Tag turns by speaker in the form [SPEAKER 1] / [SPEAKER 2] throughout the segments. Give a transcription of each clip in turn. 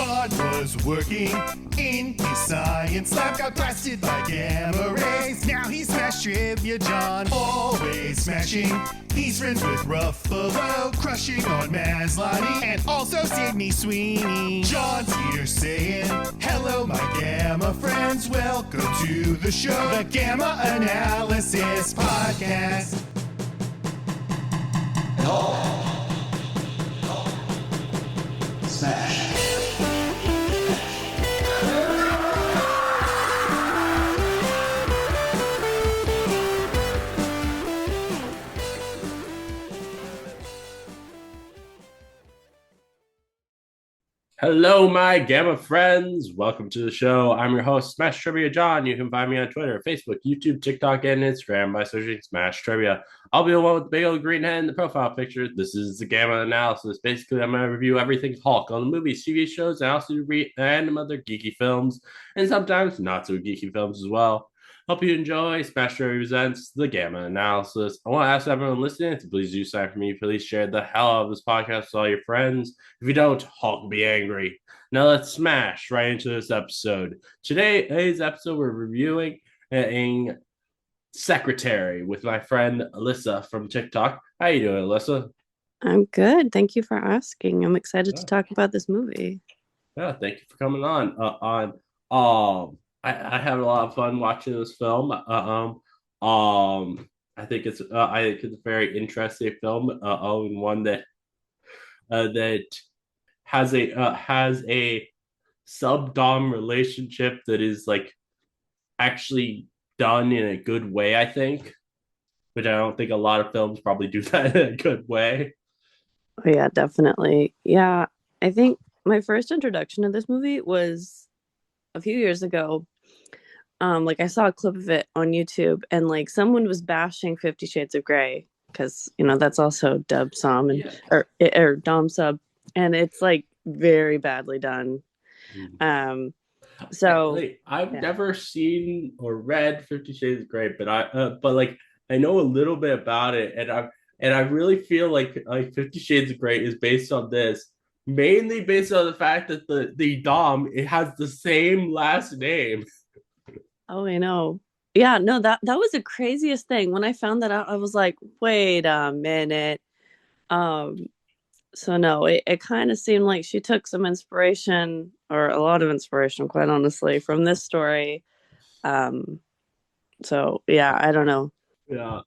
[SPEAKER 1] John was working in his science lab, got blasted by gamma rays. Now he's Smash Trivia John, always smashing. He's friends with Ruffalo, crushing on Maslany, and also Sydney Sweeney. John's here saying, hello my gamma friends, welcome to the show, the Gamma Analysis Podcast.
[SPEAKER 2] Smash.
[SPEAKER 3] Hello, my Gamma friends. Welcome to the show. I'm your host, Smash Trivia John. You can find me on Twitter, Facebook, YouTube, TikTok, and Instagram by searching Smash Trivia. I'll be the one with the big old green head in the profile picture. This is the Gamma Analysis. Basically, I'm going to review everything Hulk on the movies, TV shows, and also random other geeky films, and sometimes not so geeky films as well. Hope you enjoy. Smash Trivia presents the Gamma Analysis. I want to ask everyone listening to please do sign for me. Please share the hell out of this podcast with all your friends. If you don't, Hulk will be angry. Now let's smash right into this episode. Today's episode, we're reviewing Secretary with my friend Allyssa from TikTok. How you doing, Allyssa?
[SPEAKER 4] I'm good. Thank you for asking. I'm excited to talk about this movie.
[SPEAKER 3] Yeah, thank you for coming on. I had a lot of fun watching this film. I think it's a very interesting film. And one that has a sub-dom relationship that is like actually done in a good way, I think. Which I don't think a lot of films probably do that in a good way.
[SPEAKER 4] Oh, yeah, definitely. Yeah, I think my first introduction to this movie was a few years ago. I saw a clip of it on YouTube, and like someone was bashing 50 Shades of Grey because that's also dub som or dom sub, and it's like very badly done.
[SPEAKER 3] I've never seen or read 50 Shades of Grey, but I know a little bit about it, and I really feel like 50 Shades of Grey is based on this, mainly based on the fact that the dom, it has the same last name.
[SPEAKER 4] Oh, I know. Yeah, no, that was the craziest thing. When I found that out, I was like, wait a minute. So no, it kind of seemed like she took some inspiration, or a lot of inspiration, quite honestly, from this story. So yeah, I don't know.
[SPEAKER 3] Yeah.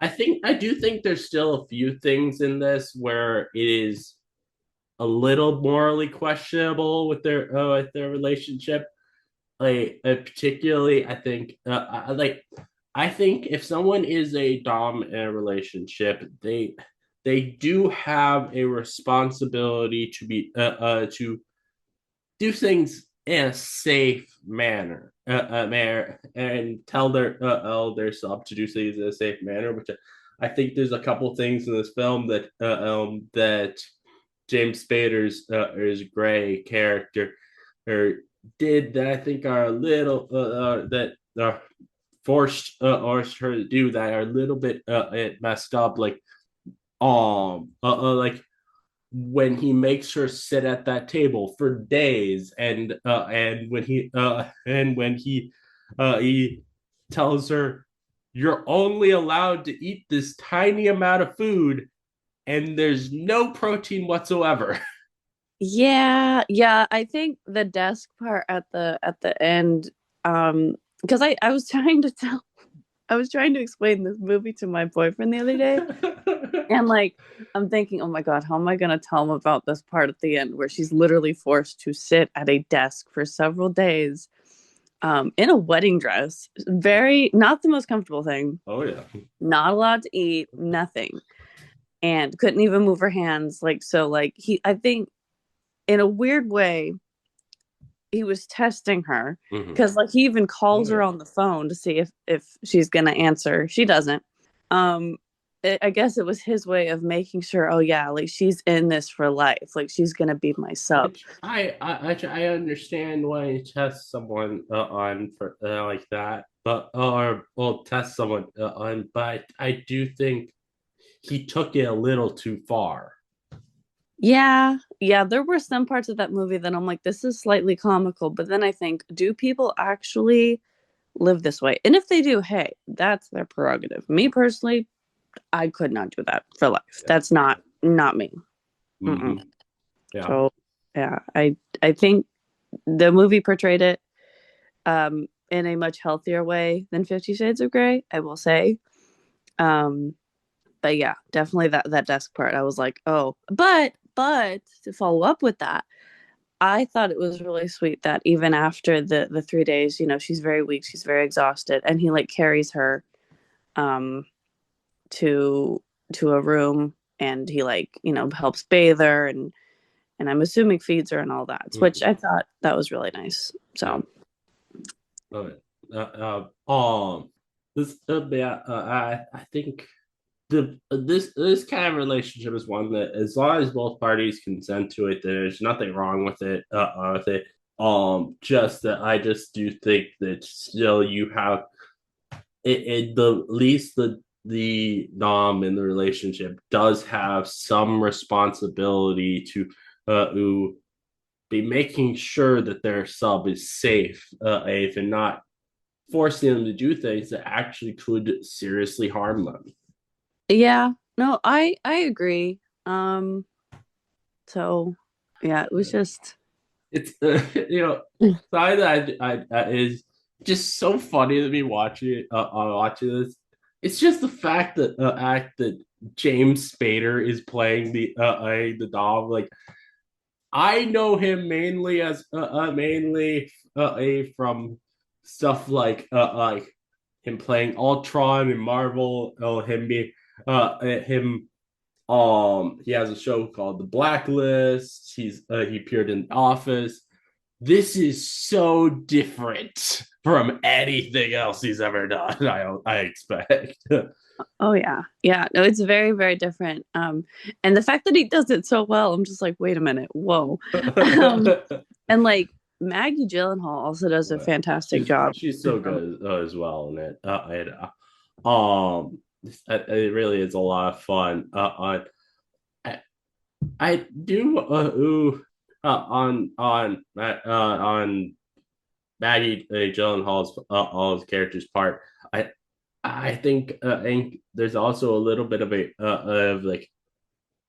[SPEAKER 3] I do think there's still a few things in this where it is a little morally questionable with their relationship. Particularly, I think I think if someone is a dom in a relationship, they do have a responsibility to be to do things in a safe manner, and tell their sub to do things in a safe manner. Which I think there's a couple things in this film that that James Spader's Gray character did that I think are a little that forced her to do that are a little bit messed up, like when he makes her sit at that table for days, and when he tells her, you're only allowed to eat this tiny amount of food and there's no protein whatsoever.
[SPEAKER 4] Yeah, I think the desk part at the end, because I was trying to explain this movie to my boyfriend the other day, and like I'm thinking, oh my God, how am I gonna tell him about this part at the end where she's literally forced to sit at a desk for several days, in a wedding dress, very not the most comfortable thing.
[SPEAKER 3] Oh yeah,
[SPEAKER 4] not allowed to eat, nothing, and couldn't even move her hands. I think, in a weird way, he was testing her, because he even calls her on the phone to see if she's gonna answer. She doesn't. I guess it was his way of making sure, oh yeah, like she's in this for life, like she's gonna be my sub.
[SPEAKER 3] I understand why you test someone on for like that, but test someone on, but I do think he took it a little too far.
[SPEAKER 4] Yeah, yeah, there were some parts of that movie that I'm like, this is slightly comical, but then I think, do people actually live this way? And if they do, hey, that's their prerogative. Me personally, I could not do that for life.
[SPEAKER 3] Yeah.
[SPEAKER 4] That's not me. Mm-mm.
[SPEAKER 3] Hmm. Yeah.
[SPEAKER 4] So yeah, I think the movie portrayed it in a much healthier way than 50 Shades of Grey, I will say. Um, but yeah, definitely that desk part. I was like, oh, but to follow up with that, I thought it was really sweet that even after the 3 days, she's very weak, she's very exhausted, and he like carries her um to a room, and he like helps bathe her, and I'm assuming feeds her and all that, which
[SPEAKER 3] Hmm.
[SPEAKER 4] I thought that was really nice.
[SPEAKER 3] Yeah.
[SPEAKER 4] So
[SPEAKER 3] Love it. This yeah, I think this kind of relationship is one that, as long as both parties consent to it, there's nothing wrong with it. With it. Just that I just do think that still you have the least the dom in the relationship does have some responsibility to who be making sure that their sub is safe, and not forcing them to do things that actually could seriously harm them.
[SPEAKER 4] yeah, no, I agree. Um, so yeah, it was just
[SPEAKER 3] It's side that I is just so funny to me watching watching this. It's just the fact that act that James Spader is playing the dog. Like, I know him mainly as mainly from stuff like him playing Ultron and Marvel, him being him he has a show called The Blacklist. He appeared in The Office. This is so different from anything else he's ever done. I expect.
[SPEAKER 4] oh yeah, yeah. No, it's very very different. And the fact that he does it so well, I'm just like, wait a minute, whoa. um, and like Maggie Gyllenhaal also does a fantastic job.
[SPEAKER 3] She's so good as well in it. Um, it really is a lot of fun. I, I do on Maggie Gyllenhaal's all his character's part. I think there's also a little bit of a of like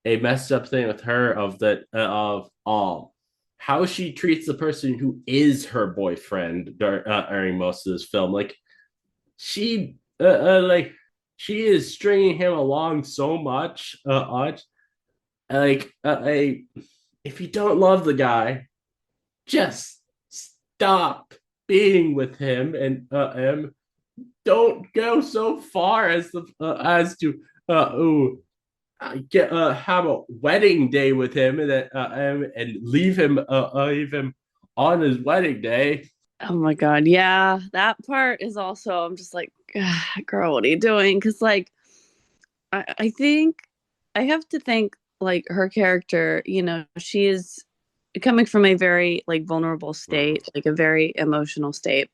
[SPEAKER 3] a messed up thing with her of that of how she treats the person who is her boyfriend during most of this film. She like she is stringing him along so much. Like if you don't love the guy, just stop being with him and don't go so far as to ooh, get have a wedding day with him and leave him on his wedding day.
[SPEAKER 4] Oh my God. Yeah. That part is also, I'm just like, "Ah, girl, what are you doing?" Because, like, I think I have to think, like, her character, she is coming from a very, like, vulnerable
[SPEAKER 3] Mm,
[SPEAKER 4] state, like, a very emotional state.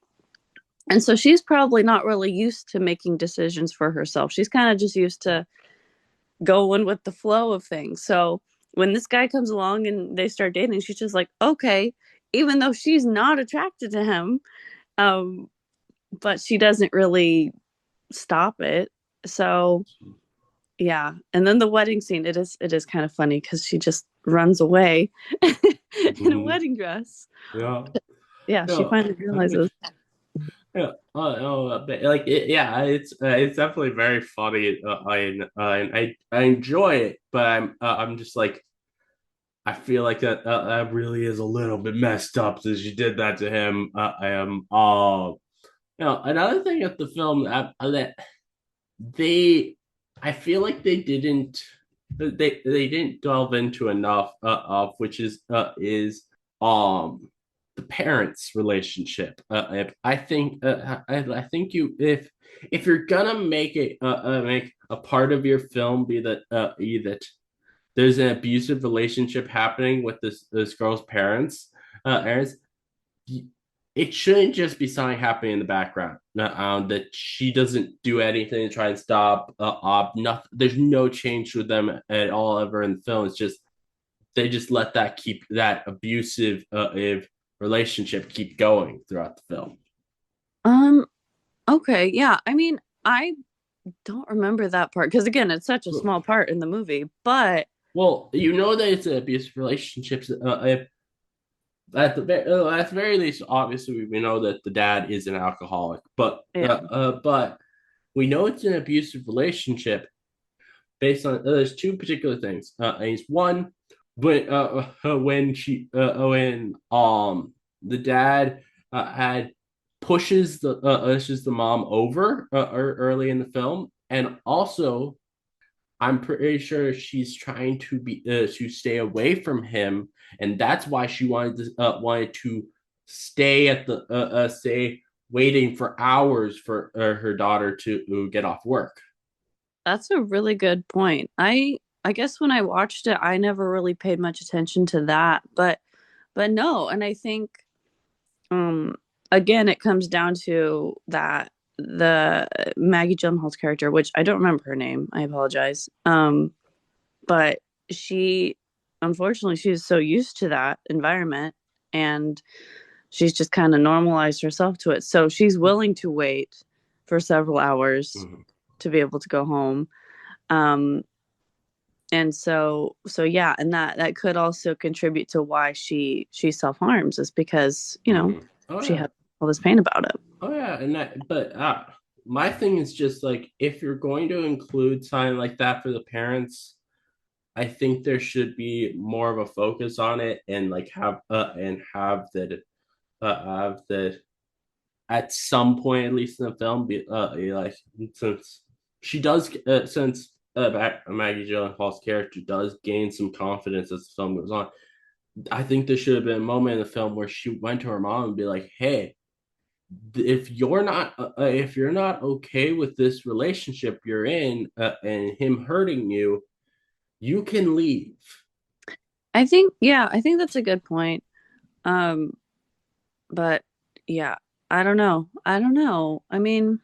[SPEAKER 4] And so she's probably not really used to making decisions for herself. She's kind of just used to going with the flow of things. So when this guy comes along and they start dating, she's just like, okay, even though she's not attracted to him. Um, but she doesn't really stop it. So yeah, and then the wedding scene, it is kind of funny because she just runs away in a
[SPEAKER 3] mhm.
[SPEAKER 4] wedding dress.
[SPEAKER 3] Yeah,
[SPEAKER 4] Yeah, she
[SPEAKER 3] yeah.
[SPEAKER 4] finally realizes.
[SPEAKER 3] Yeah, but like yeah, it's definitely very funny. And I enjoy it, but I'm just like, I feel like that really is a little bit messed up that she did that to him. I am another thing at the film that they I feel like they didn't delve into enough of, which is the parents relationship. I think if you're gonna make a part of your film be that there's an abusive relationship happening with this girl's parents, it shouldn't just be something happening in the background. That she doesn't do anything to try and stop. Nothing. There's no change with them at all ever in the film. It's just they just let that abusive if relationship keep going throughout the film.
[SPEAKER 4] Um, okay, yeah. I mean, I don't remember that part because again, it's such a small part in the movie, but
[SPEAKER 3] Well, you know that it's an abusive relationships. If at the very least, obviously, we know that the dad is an alcoholic,
[SPEAKER 4] yeah.
[SPEAKER 3] but we know it's an abusive relationship based on there's two particular things. Is one when the dad had pushes the mom over early in the film, and also I'm pretty sure she's trying to stay away from him, and that's why she wanted to stay at the stay waiting for hours for her daughter to get off work.
[SPEAKER 4] That's a really good point. I guess when I watched it, I never really paid much attention to that, but no, and I think um again it comes down to that the Maggie Gyllenhaal's character, which I don't remember her name. I apologize. But she unfortunately she's so used to that environment and she's just kind of normalized herself to it. So she's willing to wait for several hours
[SPEAKER 3] Mhm.
[SPEAKER 4] to be able to go home. Um, and so yeah, and that could also contribute to why she self harms is because
[SPEAKER 3] Oh
[SPEAKER 4] she
[SPEAKER 3] yeah,
[SPEAKER 4] had all this pain about it.
[SPEAKER 3] oh yeah, and that. But my thing is just like if you're going to include something like that for the parents, I think there should be more of a focus on it and like have that at some point at least in the film be like since she does since Maggie Gyllenhaal's character does gain some confidence as the film goes on. I think there should have been a moment in the film where she went to her mom and be like, "Hey, if you're not okay with this relationship you're in and him hurting you, you can leave."
[SPEAKER 4] I think that's a good point. Um, but yeah, I don't know. I mean,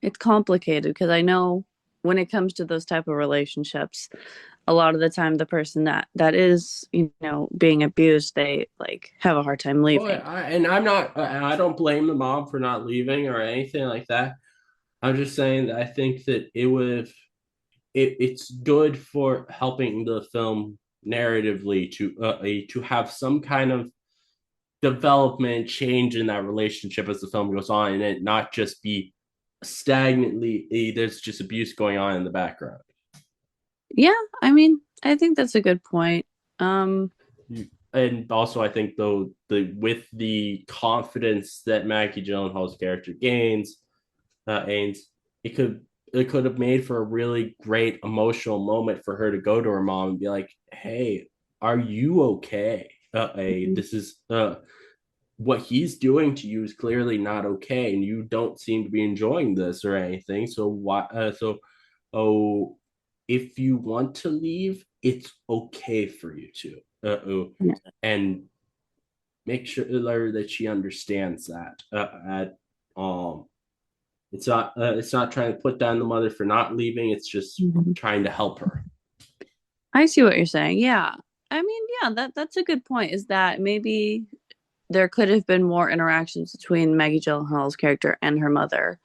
[SPEAKER 4] it's complicated because I know when it comes to those type of relationships, a lot of the time the person that is, being abused, they like have a hard time
[SPEAKER 3] Oh,
[SPEAKER 4] leaving.
[SPEAKER 3] and I don't blame the mom for not leaving or anything like that. I'm just saying that I think that it's good for helping the film narratively to have some kind of development change in that relationship as the film goes on, and it not just be stagnantly there's just abuse going on in the background.
[SPEAKER 4] Yeah, I mean, I think that's a good point. Um,
[SPEAKER 3] And also, I think though the with the confidence that Maggie Gyllenhaal's character gains, it could have made for a really great emotional moment for her to go to her mom and be like, "Hey, are you okay? This is what he's doing to you is clearly not okay, and you don't seem to be enjoying this or anything. So why? Oh, if you want to leave, it's okay for you to, and make sure that she understands that. Um, it's not trying to put down the mother for not leaving. It's just
[SPEAKER 4] Mhm.
[SPEAKER 3] trying to help her.
[SPEAKER 4] I see what you're saying. Yeah. I mean, yeah, that's a good point. Is that maybe there could have been more interactions between Maggie Gyllenhaal's character and her mother.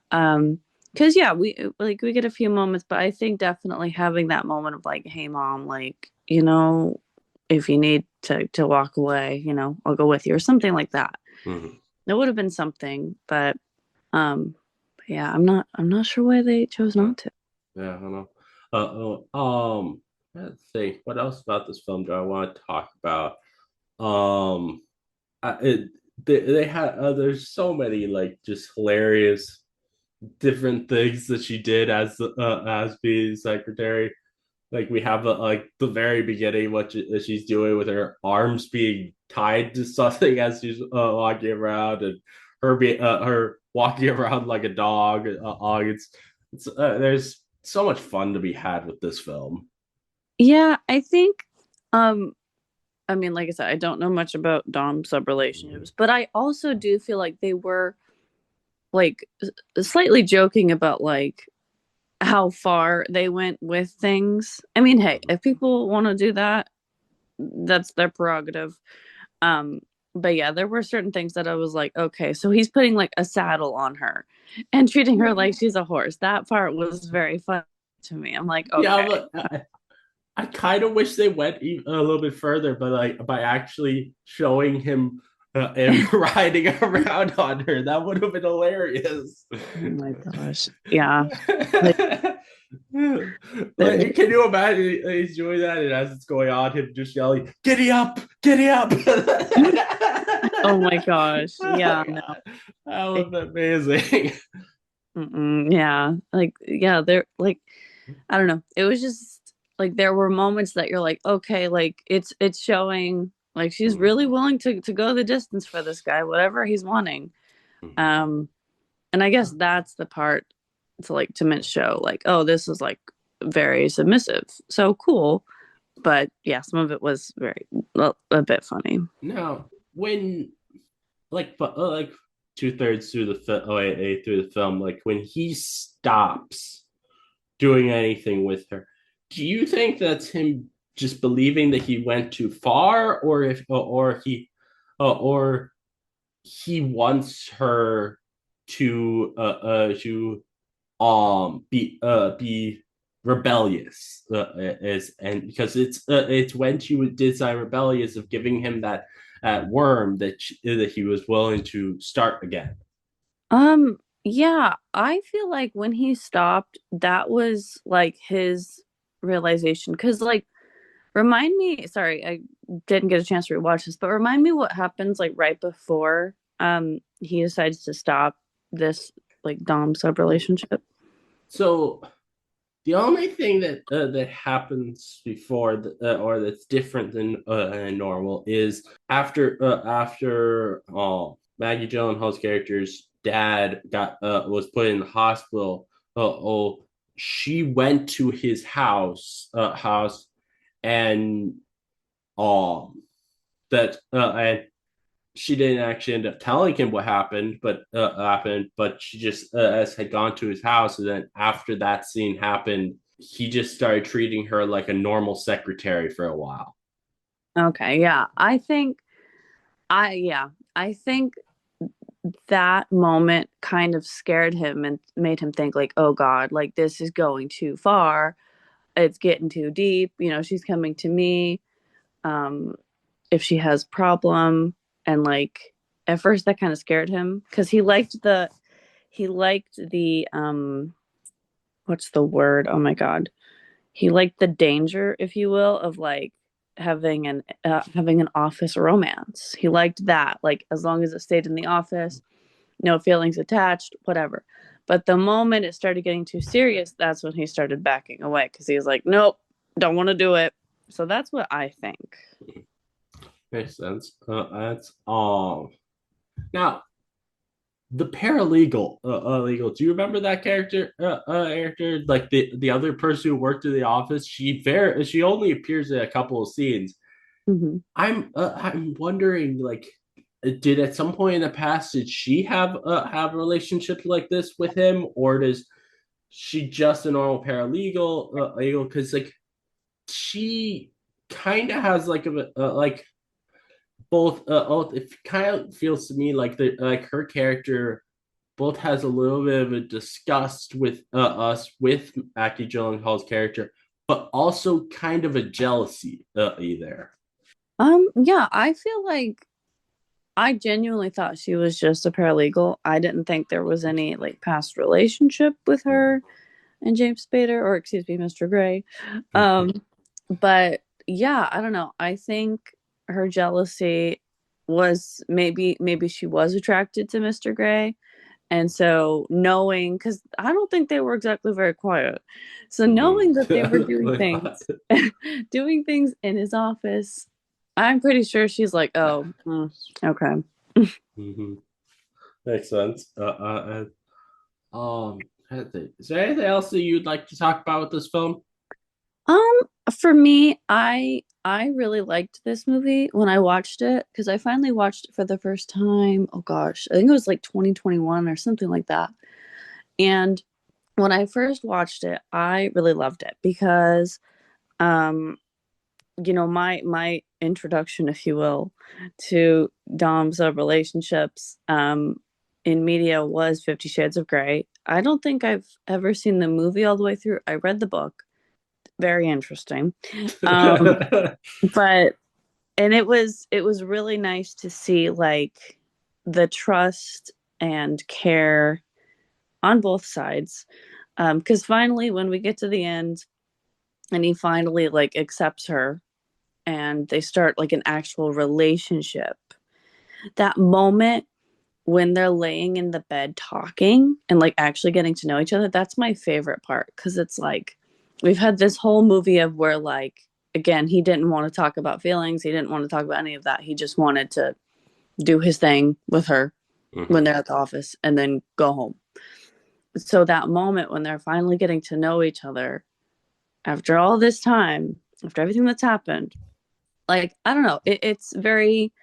[SPEAKER 4] Because yeah, we get a few moments, but I think definitely having that moment of like, hey mom, like, if you need to walk away, I'll go with you or something like that.
[SPEAKER 3] Mm-hmm.
[SPEAKER 4] That would have been something, but um yeah, I'm not sure why they chose
[SPEAKER 3] Yeah,
[SPEAKER 4] not to.
[SPEAKER 3] yeah, I don't know. Let's see. What else about this film do I want to talk about? Um, it, they had there's so many like just hilarious different things that she did as being secretary. Like we have like the very beginning she's doing with her arms being tied to something as she's walking around, and her walking around like a dog. There's so much fun to be had with this film.
[SPEAKER 4] Yeah, I think I mean, like I said, I don't know much about dom sub relationships, but I also do feel like they were like slightly joking about like how far they went with things. I mean, hey, if people want to do that, that's their prerogative. Um, but yeah, there were certain things that I was like, okay, so he's putting like a saddle on her and treating her like she's a horse. That part was very fun to me. I'm like,
[SPEAKER 3] Yeah,
[SPEAKER 4] okay.
[SPEAKER 3] but I kind of wish they went a little bit further, but like by actually showing him and riding around on her, that would have been hilarious.
[SPEAKER 4] Oh my gosh. Yeah. Like
[SPEAKER 3] Like, can you imagine he's doing that, and as it's going on, him just yelling, "Giddy up, giddy up!"
[SPEAKER 4] oh my gosh. Yeah, no.
[SPEAKER 3] That would
[SPEAKER 4] It,
[SPEAKER 3] be amazing.
[SPEAKER 4] yeah. Like yeah, they're like I don't know. It was just like there were moments that you're like, okay, like it's showing like she's really willing to go the distance for this guy, whatever he's wanting. Um and I guess that's the part to like to show like, oh, this is like very submissive. So cool. But yeah, some of it was very well, a bit funny.
[SPEAKER 3] Now, when like 2/3 through the through the film, like when he stops doing anything with her, do you think that's him just believing that he went too far, or he wants her to be rebellious, is and because it's when she did sign rebellious of giving him that worm that he was willing to start again.
[SPEAKER 4] Yeah, I feel like when he stopped, that was like his realization. Cause like remind me, sorry, I didn't get a chance to rewatch this, but remind me what happens like right before he decides to stop this like Dom sub relationship.
[SPEAKER 3] So the only thing that happens before or that's different than normal is after Maggie Gyllenhaal's character's dad got was put in the hospital. Oh, she went to his house, and um that and she didn't actually end up telling him what happened, but she just as had gone to his house, and then after that scene happened, he just started treating her like a normal secretary for a while.
[SPEAKER 4] Okay, yeah. Yeah, I think that moment kind of scared him and made him think like, oh God, like this is going too far. It's getting too deep. You know, she's coming to me. Um, if she has problem and like at first that kind of scared him because he liked the what's the word? Oh my God. He liked the danger, if you will, of like having an office romance. He liked that, like as long as it stayed in the office, no feelings attached, whatever. But the moment it started getting too serious, that's when he started backing away because he was like, nope, don't want to do it. So that's what I think.
[SPEAKER 3] Makes sense. That's all. Now, the paralegal, legal. Do you remember that character? Like the other person who worked in the office. She only appears in a couple of scenes.
[SPEAKER 4] Mm-hmm.
[SPEAKER 3] I'm wondering, like, did at some point in the past did she have a relationship like this with him, or does she just a normal paralegal? Legal, because like she kind of has like like both. It kind of feels to me like the like her character both has a little bit of a disgust with us with Aki Gyllenhaal's character, but also kind of a jealousy there.
[SPEAKER 4] Yeah, I feel like I genuinely thought she was just a paralegal. I didn't think there was any like past relationship with her and James Spader, or excuse me, Mr. Gray. Um, but yeah, I don't know. I think her jealousy was maybe she was attracted to Mr. Gray. And so knowing, because I don't think they were exactly very quiet. So knowing that they were doing things, doing things in his office, I'm pretty sure she's like, oh, okay.
[SPEAKER 3] Makes sense. Is there anything else that you'd like to talk about with this film?
[SPEAKER 4] Um, for me, I really liked this movie when I watched it because I finally watched it for the first time. Oh gosh, I think it was like 2021 or something like that. And when I first watched it, I really loved it because um my introduction, if you will, to Dom's relationships in media was 50 Shades of Grey. I don't think I've ever seen the movie all the way through. I read the book. Very interesting. Um, but and it was really nice to see like the trust and care on both sides. Because finally, when we get to the end and he finally like accepts her and they start like an actual relationship, that moment when they're laying in the bed talking and like actually getting to know each other, that's my favorite part. Because it's like we've had this whole movie of where like again he didn't want to talk about feelings, he didn't want to talk about any of that, he just wanted to do his thing with her when
[SPEAKER 3] Mhm.
[SPEAKER 4] they're at the office and then go home. So that moment when they're finally getting to know each other after all this time, after everything that's happened, like I don't know, it's very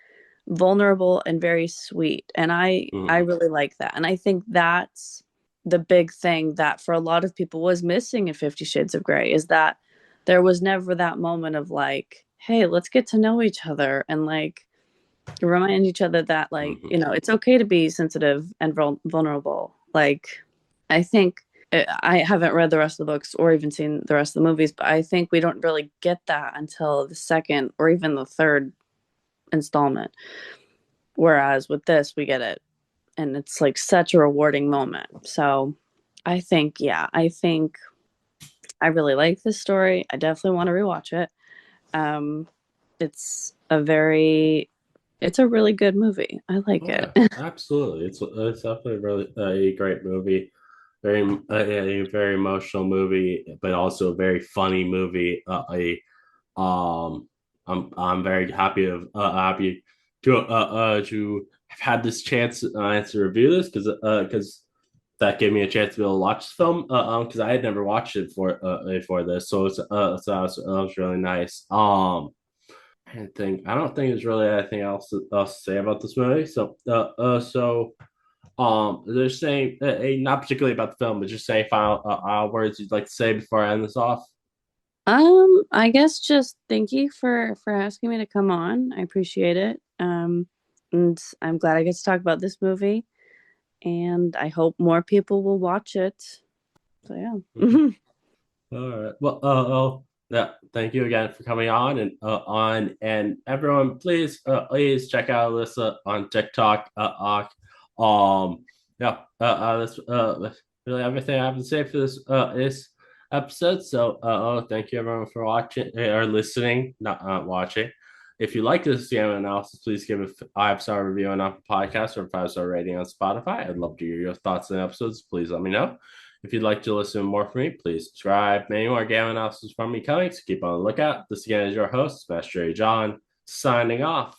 [SPEAKER 4] vulnerable and very sweet, and I
[SPEAKER 3] Mhm.
[SPEAKER 4] really like that, and I think that's the big thing that for a lot of people was missing in 50 Shades of Grey, is that there was never that moment of like, hey, let's get to know each other and like remind each other that like
[SPEAKER 3] Mhm.
[SPEAKER 4] it's okay to be sensitive and vulnerable. Like I think I haven't read the rest of the books or even seen the rest of the movies, but I think we don't really get that until the second or even the third installment. Whereas with this, we get it, and it's like such a rewarding moment. So I think I really like this story. I definitely want to rewatch it. Um, it's a very, it's a really good movie. I like
[SPEAKER 3] Oh
[SPEAKER 4] it.
[SPEAKER 3] yeah, absolutely. It's definitely really a great movie. A very emotional movie, but also a very funny movie. A I'm very happy to have had this chance to review this because that gave me a chance to be able to watch the film because I had never watched it before this, so that was really nice. I don't think there's really anything else to say about this movie. They're saying not particularly about the film, but just saying final words you'd like to say before I end this off.
[SPEAKER 4] I guess just thank you for asking me to come on. I appreciate it. And I'm glad I get to talk about this movie, and I hope more people will watch it. So
[SPEAKER 3] Mhm.
[SPEAKER 4] yeah.
[SPEAKER 3] All right. Well, yeah. Thank you again for coming on and everyone, please check out Alyssa on TikTok. Yeah. That's really everything I have to say for this episode. So, thank you everyone for watching or listening, not watching. If you like this game analysis, please give a 5-star review on Apple Podcasts or a 5-star rating on Spotify. I'd love to hear your thoughts on episodes. Please let me know. If you'd like to listen more from me, please subscribe. Many more game analysis from me coming, so keep on the lookout. This again is your host, Master John, signing off.